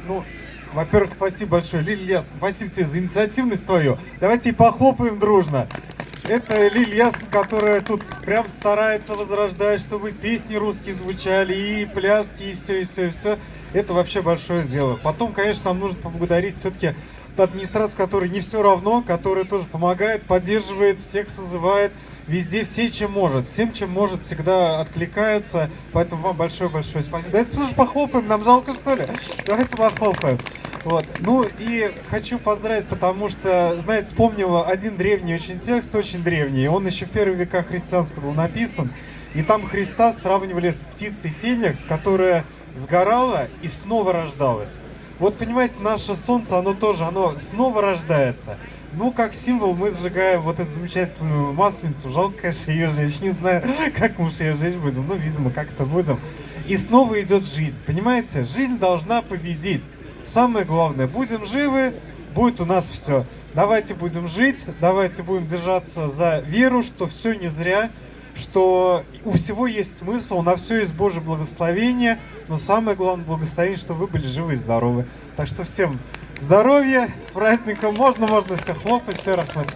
Ну, во-первых, спасибо большое, Лилия, спасибо тебе за инициативность твою. Давайте и похлопаем дружно. Это Лиль Ясн, которая тут прям старается возрождать, чтобы песни русские звучали, и пляски, и все, и все, и все. Это вообще большое дело. Потом, конечно, нам нужно поблагодарить все-таки администрацию, которая не все равно, которая тоже помогает, поддерживает, всех созывает, везде все, чем может. Всем, чем может, всегда откликаются. Поэтому вам большое-большое спасибо. Давайте тоже похлопаем, нам жалко, что ли? Давайте похлопаем. Вот. Ну и хочу поздравить, потому что, знаете, вспомнила один древний очень текст, очень древний. Он еще в первых веках христианства был написан. И там Христа сравнивали с птицей Феникс, которая сгорала и снова рождалась. Вот понимаете, наше солнце, оно тоже, оно снова рождается. Ну, как символ мы сжигаем вот эту замечательную масленицу. Жалко, конечно, ее жечь. Не знаю, как мы уж ее жечь будем. Ну, видимо, как-то будем. И снова идет жизнь. Понимаете, жизнь должна победить. Самое главное, будем живы, будет у нас все. Давайте будем жить, давайте будем держаться за веру, что все не зря, что у всего есть смысл, на все есть Божье благословение, но самое главное благословение, что вы были живы и здоровы. Так что всем здоровья, с праздником, можно всех хлопать, все рахмат.